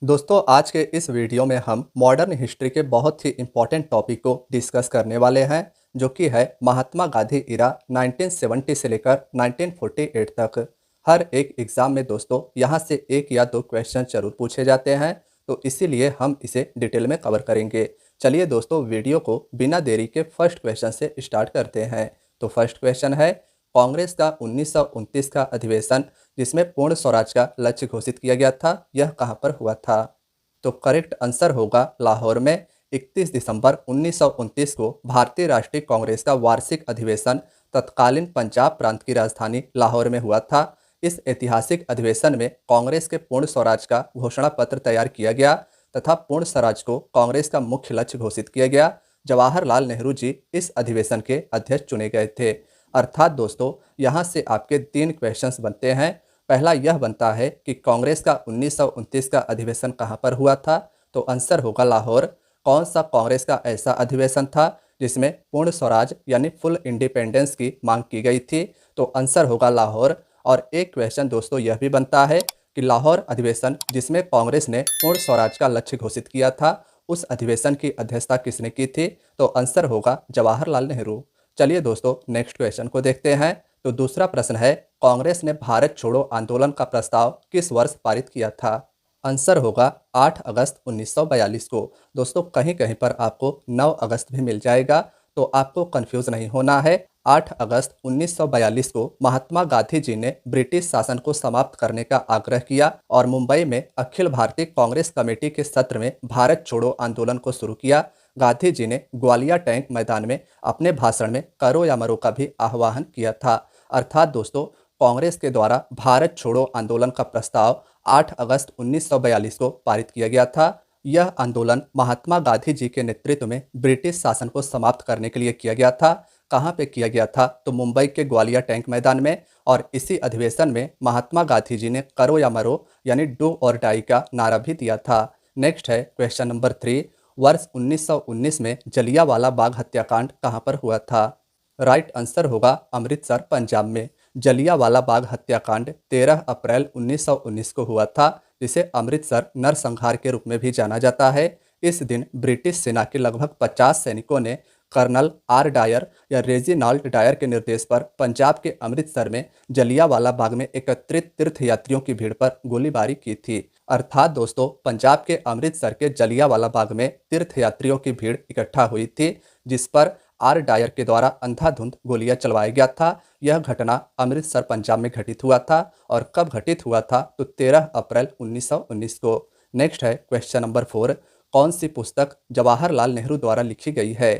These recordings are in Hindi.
दोस्तों आज के इस वीडियो में हम मॉडर्न हिस्ट्री के बहुत ही इम्पोर्टेंट टॉपिक को डिस्कस करने वाले हैं जो कि है महात्मा गांधी इरा 1970 से लेकर 1948 तक। हर एक एग्जाम में दोस्तों यहाँ से एक या दो क्वेश्चन जरूर पूछे जाते हैं, तो इसीलिए हम इसे डिटेल में कवर करेंगे। चलिए दोस्तों वीडियो को बिना देरी के फर्स्ट क्वेश्चन से स्टार्ट करते हैं। तो फर्स्ट क्वेश्चन है, कांग्रेस का 1929 का अधिवेशन जिसमें पूर्ण स्वराज का लक्ष्य घोषित किया गया था, यह कहां पर हुआ था? तो करेक्ट आंसर होगा लाहौर में। 31 दिसंबर 1929 को भारतीय राष्ट्रीय कांग्रेस का वार्षिक अधिवेशन तत्कालीन पंजाब प्रांत की राजधानी लाहौर में हुआ था। इस ऐतिहासिक अधिवेशन में कांग्रेस के पूर्ण स्वराज का घोषणा पत्र तैयार किया गया तथा पूर्ण स्वराज को कांग्रेस का मुख्य लक्ष्य घोषित किया गया। जवाहरलाल नेहरू जी इस अधिवेशन के अध्यक्ष चुने गए थे। अर्थात दोस्तों यहाँ से आपके तीन क्वेश्चंस बनते हैं। पहला यह बनता है कि कांग्रेस का 1929 का अधिवेशन कहां पर हुआ था? तो आंसर होगा लाहौर। कौन सा कांग्रेस का ऐसा अधिवेशन था जिसमें पूर्ण स्वराज यानी फुल इंडिपेंडेंस की मांग की गई थी? तो आंसर होगा लाहौर। और एक क्वेश्चन दोस्तों यह भी बनता है कि लाहौर अधिवेशन जिसमें कांग्रेस ने पूर्ण स्वराज का लक्ष्य घोषित किया था, उस अधिवेशन की अध्यक्षता किसने की थी? तो आंसर होगा जवाहरलाल नेहरू। चलिए दोस्तों नेक्स्ट क्वेश्चन को देखते हैं। तो दूसरा प्रश्न है, कांग्रेस ने भारत छोड़ो आंदोलन का प्रस्ताव किस वर्ष पारित किया था? आंसर होगा 8 अगस्त 1942 को। दोस्तों कहीं कहीं पर आपको 9 अगस्त भी मिल जाएगा, तो आपको कंफ्यूज नहीं होना है। 8 अगस्त 1942 को महात्मा गांधी जी ने ब्रिटिश शासन को समाप्त करने का आग्रह किया और मुंबई में अखिल भारतीय कांग्रेस कमेटी के सत्र में भारत छोड़ो आंदोलन को शुरू किया। गांधी जी ने ग्वालियर टैंक मैदान में अपने भाषण में करो या मरो का भी आह्वान किया था। अर्थात दोस्तों कांग्रेस के द्वारा भारत छोड़ो आंदोलन का प्रस्ताव 8 अगस्त 1942 को पारित किया गया था। यह आंदोलन महात्मा गांधी जी के नेतृत्व में ब्रिटिश शासन को समाप्त करने के लिए किया गया था। कहाँ पे किया गया था? तो मुंबई के ग्वालियर टैंक मैदान में। और इसी अधिवेशन में महात्मा गांधी जी ने करो या मरो यानी डू और डाई का नारा भी दिया था। नेक्स्ट है क्वेश्चन नंबर 3, वर्ष 1919 में जलियांवाला बाग हत्याकांड कहाँ पर हुआ था? राइट आंसर होगा अमृतसर पंजाब में। जलियांवाला बाग हत्याकांड 13 अप्रैल 1919 को हुआ था, जिसे अमृतसर नरसंहार के रूप में भी जाना जाता है। इस दिन ब्रिटिश सेना के लगभग 50 सैनिकों ने कर्नल आर डायर या रेजिनाल्ड डायर के निर्देश पर पंजाब के अमृतसर में जलियांवाला बाग में एकत्रित तीर्थयात्रियों की भीड़ पर गोलीबारी की थी। अर्थात दोस्तों पंजाब के अमृतसर के जलियांवाला बाग में तीर्थयात्रियों की भीड़ इकट्ठा हुई थी, जिस पर आर डायर के द्वारा अंधाधुंध गोलियां चलवाया गया था। यह घटना अमृतसर पंजाब में घटित हुआ था। और कब घटित हुआ था? तो 13 अप्रैल 1919 को। नेक्स्ट है क्वेश्चन नंबर 4, कौन सी पुस्तक जवाहरलाल नेहरू द्वारा लिखी गई है?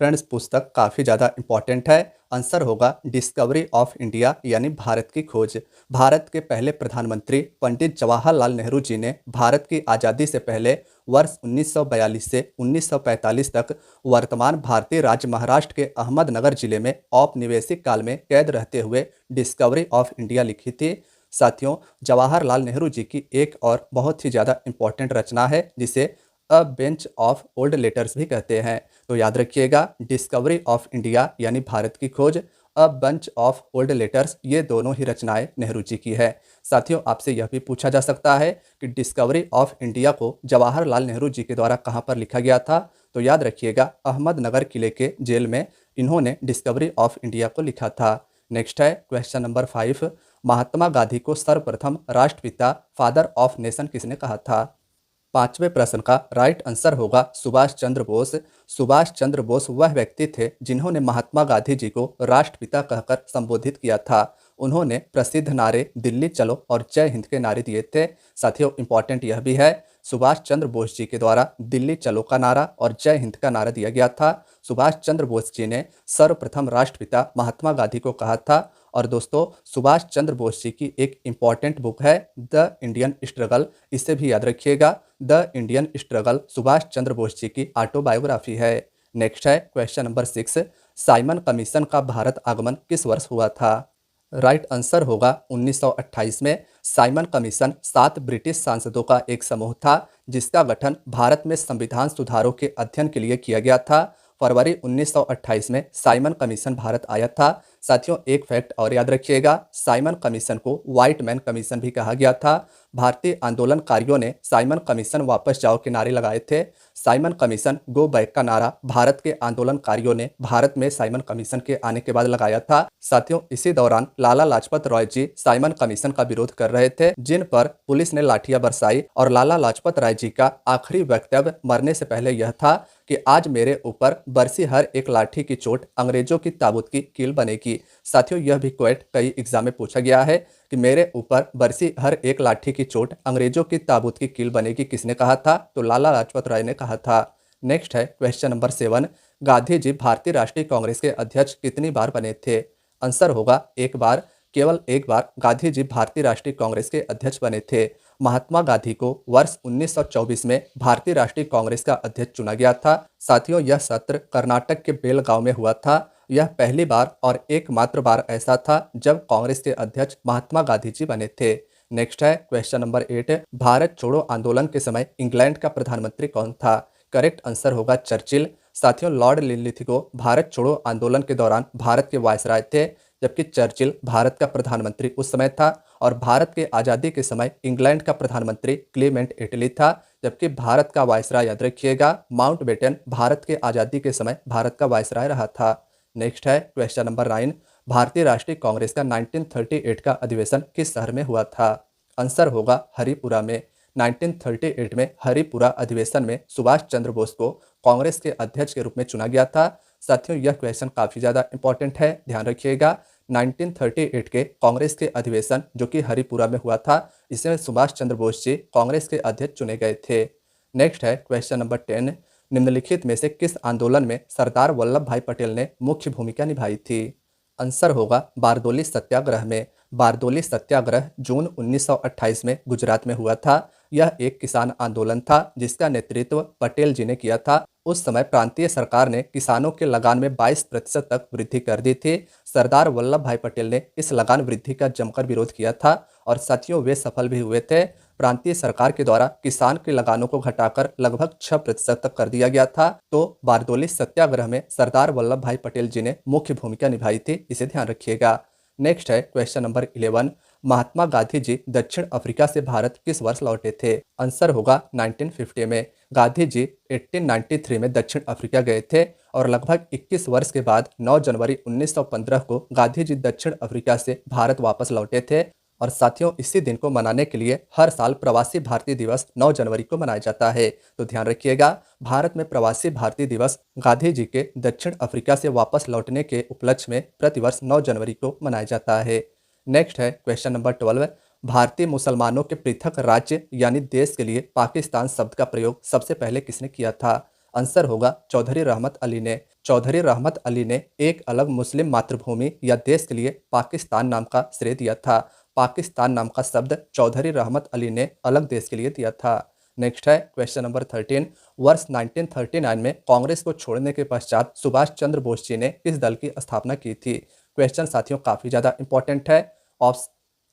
फ्रेंड्स पुस्तक काफ़ी ज़्यादा इंपॉर्टेंट है। आंसर होगा डिस्कवरी ऑफ इंडिया यानी भारत की खोज। भारत के पहले प्रधानमंत्री पंडित जवाहरलाल नेहरू जी ने भारत की आज़ादी से पहले वर्ष 1942 से 1945 तक वर्तमान भारतीय राज्य महाराष्ट्र के अहमदनगर जिले में औपनिवेशिक काल में कैद रहते हुए डिस्कवरी ऑफ इंडिया लिखी थी। साथियों जवाहरलाल नेहरू जी की एक और बहुत ही ज़्यादा इंपॉर्टेंट रचना है जिसे अ बेंच ऑफ ओल्ड लेटर्स भी कहते हैं। तो याद रखिएगा डिस्कवरी ऑफ इंडिया यानी भारत की खोज, a bunch of old letters, ये दोनों ही रचनाएं नेहरू जी की है। साथियों आपसे यह भी पूछा जा सकता है कि डिस्कवरी ऑफ इंडिया को जवाहरलाल नेहरू जी के द्वारा कहाँ पर लिखा गया था? तो याद रखिएगा अहमदनगर किले के जेल में इन्होंने डिस्कवरी ऑफ इंडिया को लिखा था। नेक्स्ट है क्वेश्चन नंबर 5, महात्मा गांधी को सर्वप्रथम राष्ट्रपिता फादर ऑफ नेशन किसने कहा था? पांचवें प्रश्न का राइट आंसर होगा सुभाष चंद्र बोस। सुभाष चंद्र बोस वह व्यक्ति थे जिन्होंने महात्मा गांधी जी को राष्ट्रपिता कहकर संबोधित किया था। उन्होंने प्रसिद्ध नारे दिल्ली चलो और जय हिंद के नारे दिए थे। साथियों इंपॉर्टेंट यह भी है, सुभाष चंद्र बोस जी के द्वारा दिल्ली चलो का नारा और जय हिंद का नारा दिया गया था। सुभाष चंद्र बोस जी ने सर्वप्रथम राष्ट्रपिता महात्मा गांधी को कहा था। और दोस्तों सुभाष चंद्र बोस जी की एक इम्पॉर्टेंट बुक है द इंडियन स्ट्रगल, इसे भी याद रखिएगा। The Indian struggle Subhash Chandra Bose ji की ऑटोबायोग्राफी है। नेक्स्ट है क्वेश्चन नंबर 6, साइमन कमीशन का भारत आगमन किस वर्ष हुआ था? राइट आंसर होगा 1928 में। साइमन कमीशन 7 ब्रिटिश सांसदों का एक समूह था जिसका गठन भारत में संविधान सुधारों के अध्ययन के लिए किया गया था। फरवरी 1928 में साइमन कमीशन भारत आया था। साथियों एक फैक्ट और याद रखिएगा, साइमन कमीशन को व्हाइट मैन कमीशन भी कहा गया था। भारतीय आंदोलनकारियों ने साइमन कमीशन वापस जाओ के नारे लगाए थे। साइमन कमीशन गो बैक का नारा भारत के आंदोलनकारियों ने भारत में साइमन कमीशन के आने के बाद लगाया था। साथियों इसी दौरान लाला लाजपत राय जी साइमन कमीशन का विरोध कर रहे थे, जिन पर पुलिस ने लाठियां बरसाई और लाला लाजपत राय जी का आखिरी वक्तव्य मरने से पहले यह था कि आज मेरे ऊपर बरसी हर एक लाठी की चोट अंग्रेजों की ताबूत की कील बनेगी। साथियों यह भी क्वेट कई एग्जाम में पूछा गया है कि मेरे ऊपर बरसी हर एक लाठी की चोट अंग्रेजों की ताबूत की कील बनेगी, किसने कहा था? तो लाला लाजपत राय ने कहा था। नेक्स्ट है क्वेश्चन नंबर 7, गांधी जी भारतीय राष्ट्रीय कांग्रेस के अध्यक्ष कितनी बार बने थे? आंसर होगा एक बार, केवल एक बार गांधी जी भारतीय राष्ट्रीय कांग्रेस के अध्यक्ष बने थे। महात्मा गांधी को वर्ष 1924 में भारतीय राष्ट्रीय कांग्रेस का अध्यक्ष चुना गया था। साथियों यह सत्र कर्नाटक के बेलगांव में हुआ था। यह पहली बार और एकमात्र बार ऐसा था जब कांग्रेस के अध्यक्ष महात्मा गांधी जी बने थे। नेक्स्ट है क्वेश्चन नंबर 8, भारत छोड़ो आंदोलन के समय इंग्लैंड का प्रधानमंत्री कौन था? करेक्ट आंसर होगा चर्चिल। साथियों लॉर्ड लिनलिथगो भारत छोड़ो आंदोलन के दौरान भारत के वायसराय थे, जबकि चर्चिल भारत का प्रधानमंत्री उस समय था। और भारत के आज़ादी के समय इंग्लैंड का प्रधानमंत्री क्लेमेंट एटली था, जबकि भारत का वायसराय याद रखिएगा माउंटबेटन भारत के आज़ादी के समय भारत का वायसराय रहा था। नेक्स्ट है क्वेश्चन नंबर 9, भारतीय राष्ट्रीय कांग्रेस का 1938 का अधिवेशन किस शहर में हुआ था? आंसर होगा हरिपुरा में। 1938 में हरिपुरा अधिवेशन में सुभाष चंद्र बोस को कांग्रेस के अध्यक्ष के रूप में चुना गया था। साथियों यह क्वेश्चन काफ़ी ज़्यादा इंपॉर्टेंट है, ध्यान रखिएगा। 1938 के कांग्रेस के अधिवेशन जो कि हरिपुरा में हुआ था, इसमें सुभाष चंद्र बोस जी कांग्रेस के अध्यक्ष चुने गए थे। नेक्स्ट है क्वेश्चन नंबर 10, निम्नलिखित में से किस आंदोलन में सरदार वल्लभ भाई पटेल ने मुख्य भूमिका निभाई थी? आंसर होगा बारदोली सत्याग्रह में। बारदोली सत्याग्रह जून 1928 में गुजरात में हुआ था। यह एक किसान आंदोलन था जिसका नेतृत्व पटेल जी ने किया था। उस समय प्रांतीय सरकार ने किसानों के लगान में 22% तक वृद्धि कर दी थी। सरदार वल्लभ भाई पटेल ने इस लगान वृद्धि का जमकर विरोध किया था और साथियों वे सफल भी हुए थे। प्रांतीय सरकार के द्वारा किसान के लगानों को घटाकर लगभग 6% तक कर दिया गया था। तो बारदोली सत्याग्रह में सरदार वल्लभ भाई पटेल जी ने मुख्य भूमिका निभाई थी, इसे ध्यान रखिएगा। नेक्स्ट है क्वेश्चन नंबर 11, महात्मा गांधी जी दक्षिण अफ्रीका से भारत किस वर्ष लौटे थे? आंसर होगा 1950 में। गांधी जी 1893 में दक्षिण अफ्रीका गए थे और लगभग 21 वर्ष के बाद 9 जनवरी 1915 को गांधी जी दक्षिण अफ्रीका से भारत वापस लौटे थे। और साथियों इसी दिन को मनाने के लिए हर साल प्रवासी भारतीय दिवस 9 जनवरी को मनाया जाता है। तो ध्यान रखिएगा भारत में प्रवासी भारतीय दिवस गांधी जी के दक्षिण अफ्रीका से वापस लौटने के उपलक्ष्य में प्रतिवर्ष 9 जनवरी को मनाया जाता है। नेक्स्ट है क्वेश्चन नंबर 12, भारतीय मुसलमानों के पृथक राज्य यानी देश के लिए पाकिस्तान शब्द का प्रयोग सबसे पहले किसने किया था? आंसर होगा चौधरी रहमत अली ने। चौधरी रहमत अली ने एक अलग मुस्लिम मातृभूमि या देश के लिए पाकिस्तान नाम का श्रेय दिया था। पाकिस्तान नाम का शब्द चौधरी रहमत अली ने अलग देश के लिए दिया था। नेक्स्ट है क्वेश्चन नंबर 13, वर्ष 1939 में कांग्रेस को छोड़ने के पश्चात सुभाष चंद्र बोस जी ने किस दल की स्थापना की थी? क्वेश्चन साथियों काफ़ी ज़्यादा इंपॉर्टेंट है।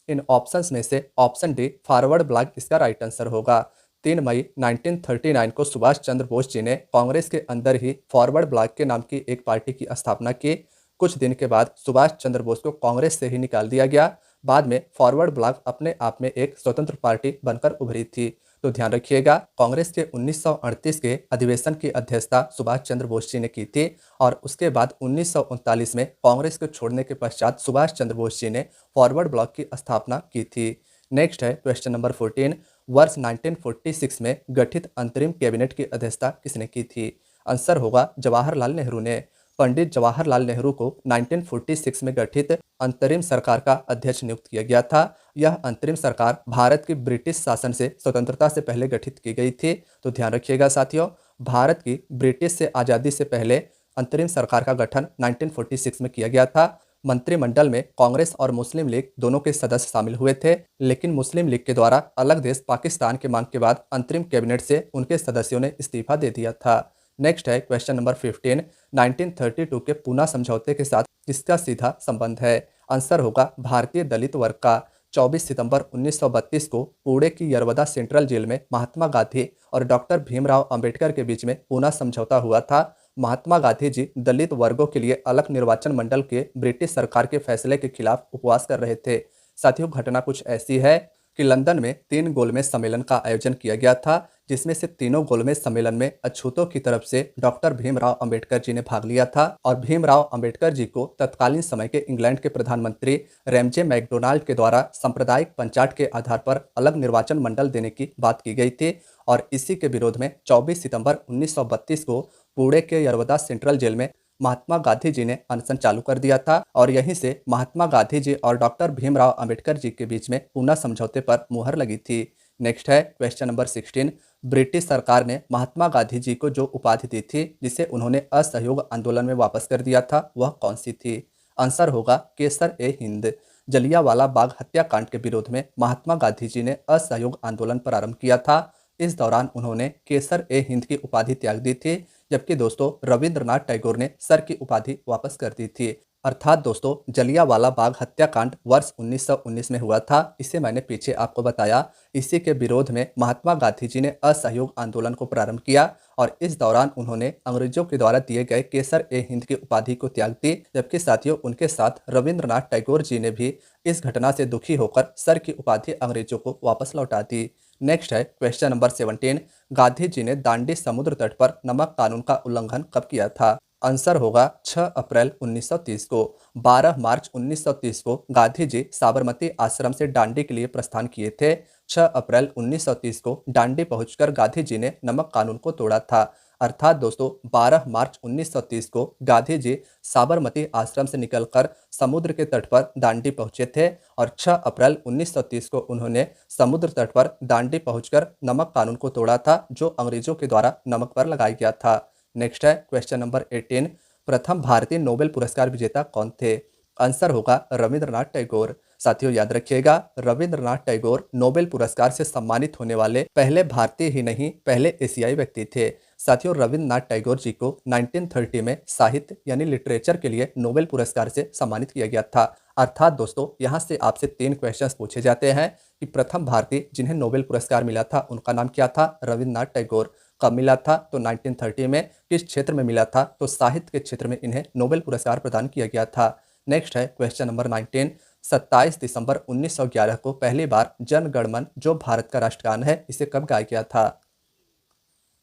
इन ऑप्शंस में से ऑप्शन डी फॉरवर्ड ब्लॉक इसका राइट आंसर होगा। 3 मई 1939 को सुभाष चंद्र बोस जी ने कांग्रेस के अंदर ही फॉरवर्ड ब्लॉक के नाम की एक पार्टी की स्थापना की। कुछ दिन के बाद सुभाष चंद्र बोस को कांग्रेस से ही निकाल दिया गया। बाद में फॉरवर्ड ब्लॉक अपने आप में एक स्वतंत्र पार्टी बनकर उभरी थी। तो ध्यान रखिएगा कांग्रेस के 1938 के अधिवेशन की अध्यक्षता सुभाष चंद्र बोस जी ने की थी और उसके बाद 1939 में कांग्रेस को छोड़ने के पश्चात सुभाष चंद्र बोस जी ने फॉरवर्ड ब्लॉक की स्थापना की थी। नेक्स्ट है क्वेश्चन नंबर 14, वर्ष 1946 में गठित अंतरिम कैबिनेट की अध्यक्षता किसने की थी? आंसर होगा जवाहरलाल नेहरू ने। पंडित जवाहरलाल नेहरू को 1946 में गठित अंतरिम सरकार का अध्यक्ष नियुक्त किया गया था। यह अंतरिम सरकार भारत की ब्रिटिश शासन से स्वतंत्रता से पहले गठित की गई थी। तो ध्यान रखिएगा साथियों भारत की ब्रिटिश से आज़ादी से पहले अंतरिम सरकार का गठन 1946 में किया गया था। मंत्रिमंडल में कांग्रेस और मुस्लिम लीग दोनों के सदस्य शामिल हुए थे, लेकिन मुस्लिम लीग के द्वारा अलग देश पाकिस्तान की मांग के बाद अंतरिम कैबिनेट से उनके सदस्यों ने इस्तीफा दे दिया था। नेक्स्ट है क्वेश्चन नंबर 15, 1932 के पूना समझौते के साथ किसका सीधा संबंध है? आंसर होगा भारतीय दलित वर्ग का। 24 सितंबर 1932 को पुणे की यरवदा सेंट्रल जेल में महात्मा गांधी और डॉक्टर भीमराव अंबेडकर के बीच में पूना समझौता हुआ था महात्मा गांधी जी दलित वर्गों के लिए अलग निर्वाचन मंडल के ब्रिटिश सरकार के फैसले के खिलाफ उपवास कर रहे थे। साथियों, घटना कुछ ऐसी है कि लंदन में 3 गोलमेज सम्मेलन का आयोजन किया गया था, जिसमें से तीनों गोलमेज सम्मेलन में अछूतों की तरफ से डॉक्टर भीमराव अंबेडकर जी ने भाग लिया था और भीमराव अंबेडकर जी को तत्कालीन समय के इंग्लैंड के प्रधानमंत्री रैमजे मैकडोनाल्ड के द्वारा सांप्रदायिक पंचाट के आधार पर अलग निर्वाचन मंडल देने की बात की गई थी और इसी के विरोध में 24 सितंबर 1932 को पुणे के यरवदा सेंट्रल जेल में महात्मा गांधी जी ने अनशन चालू कर दिया था और यहीं से महात्मा गांधी जी और डॉक्टर भीमराव अंबेडकर जी के बीच में पूना समझौते पर मुहर लगी थी। नेक्स्ट है क्वेश्चन नंबर 16। ब्रिटिश सरकार ने महात्मा गांधी जी को जो उपाधि दी थी जिसे उन्होंने असहयोग आंदोलन में वापस कर दिया था, वह कौन सी थी? आंसर होगा केसर ए हिंद। जलियांवाला बाग हत्याकांड के विरोध में महात्मा गांधी जी ने असहयोग आंदोलन प्रारंभ किया था। इस दौरान उन्होंने केसर ए हिंद की उपाधि त्याग दी थी, जबकि दोस्तों रविंद्रनाथ टैगोर ने सर की उपाधि वापस कर दी थी। अर्थात दोस्तों जलियांवाला बाग हत्याकांड वर्ष 1919 में हुआ था। इसे मैंने पीछे आपको बताया। इसी के विरोध में महात्मा गांधी जी ने असहयोग आंदोलन को प्रारंभ किया और इस दौरान उन्होंने अंग्रेजों के द्वारा दिए गए केसर ए हिंद की उपाधि को त्याग दी, जबकि साथियों उनके साथ रविंद्रनाथ टैगोर जी ने भी इस घटना से दुखी होकर सर की उपाधि अंग्रेजों को वापस लौटा दी। नेक्स्ट है क्वेश्चन नंबर 17। गांधी जी ने दांडी समुद्र तट पर नमक कानून का उल्लंघन कब किया था? आंसर होगा 6 अप्रैल 1930 को। 12 मार्च 1930 को गांधी जी साबरमती आश्रम से दांडी के लिए प्रस्थान किए थे। 6 अप्रैल 1930 को दांडी पहुंचकर गांधी जी ने नमक कानून को तोड़ा था। अर्थात दोस्तों 12 मार्च 1930 को गांधी जी साबरमती आश्रम से निकलकर समुद्र के तट पर दांडी पहुंचे थे और 6 अप्रैल 1930 को उन्होंने समुद्र तट पर दांडी पहुंचकर नमक कानून को तोड़ा था, जो अंग्रेजों के द्वारा नमक पर लगाया गया था। नेक्स्ट है क्वेश्चन नंबर 18। प्रथम भारतीय नोबेल पुरस्कार विजेता कौन थे? आंसर होगा रविंद्रनाथ टैगोर। साथियों याद रखिएगा, रविंद्रनाथ टैगोर नोबेल पुरस्कार से सम्मानित होने वाले पहले भारतीय ही नहीं पहले एशियाई व्यक्ति थे। साथियों रविंद्रनाथ टैगोर जी को 1930 में साहित्य यानी लिटरेचर के लिए नोबेल पुरस्कार से सम्मानित किया गया था। अर्थात दोस्तों यहाँ से आपसे 3 क्वेश्चंस पूछे जाते हैं कि प्रथम भारतीय जिन्हें नोबेल पुरस्कार मिला था उनका नाम क्या था? रविंद्रनाथ टैगोर। कब मिला था? तो 1930 में। किस क्षेत्र में मिला था? तो साहित्य के क्षेत्र में इन्हें नोबेल पुरस्कार प्रदान किया गया था। नेक्स्ट है क्वेश्चन नंबर 19। 27 दिसंबर 1911 को पहली बार जन गण मन जो भारत का राष्ट्रगान है, इसे कब गाया गया था?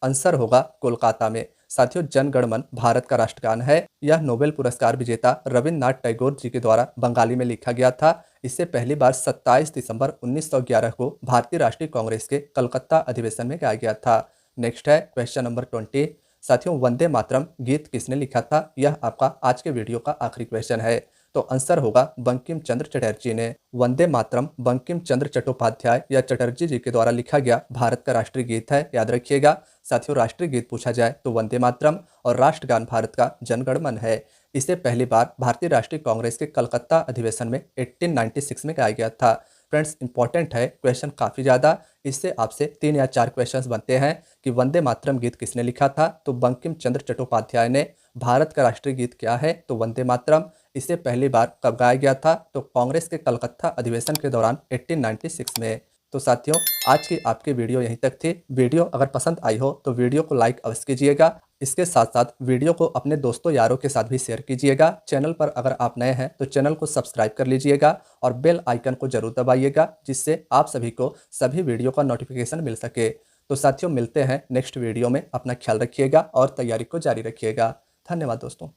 आंसर होगा कोलकाता में। साथियों जन गण मन भारत का राष्ट्रगान है। यह नोबेल पुरस्कार विजेता रविंद्रनाथ टैगोर जी के द्वारा बंगाली में लिखा गया था। इसे पहली बार 27 दिसंबर 1911 को भारतीय राष्ट्रीय कांग्रेस के कलकत्ता अधिवेशन में गाया गया था। नेक्स्ट है क्वेश्चन नंबर 20। साथियों वंदे मातरम गीत किसने लिखा था? यह आपका आज के वीडियो का आखिरी क्वेश्चन है। तो आंसर होगा बंकिम चंद्र चटर्जी ने। वंदे मातरम बंकिम चंद्र चट्टोपाध्याय या चटर्जी जी के द्वारा लिखा गया भारत का राष्ट्रीय गीत है, याद रखिएगा। साथियों राष्ट्रीय गीत पूछा जाए तो वंदे मातरम और राष्ट्रगान भारत का जनगण मन है। इसे पहली बार भारतीय राष्ट्रीय कांग्रेस के कलकत्ता अधिवेशन में 1896 में गाया गया था। फ्रेंड्स इंपॉर्टेंट है क्वेश्चन काफ़ी ज़्यादा। इससे आपसे 3 या 4 क्वेश्चंस बनते हैं कि वंदे मातरम गीत किसने लिखा था? तो बंकिम चंद्र चट्टोपाध्याय ने। भारत का राष्ट्रीय गीत क्या है? तो वंदे मातरम। इसे पहली बार कब गाया गया था? तो कांग्रेस के कलकत्ता अधिवेशन के दौरान 1896 में। तो साथियों आज की आपकी वीडियो यहीं तक थी। वीडियो अगर पसंद आई हो तो वीडियो को लाइक अवश्य कीजिएगा। इसके साथ साथ वीडियो को अपने दोस्तों यारों के साथ भी शेयर कीजिएगा। चैनल पर अगर आप नए हैं तो चैनल को सब्सक्राइब कर लीजिएगा और बेल आइकन को जरूर दबाइएगा, जिससे आप सभी को सभी वीडियो का नोटिफिकेशन मिल सके। तो साथियों मिलते हैं नेक्स्ट वीडियो में। अपना ख्याल रखिएगा और तैयारी को जारी रखिएगा। धन्यवाद दोस्तों।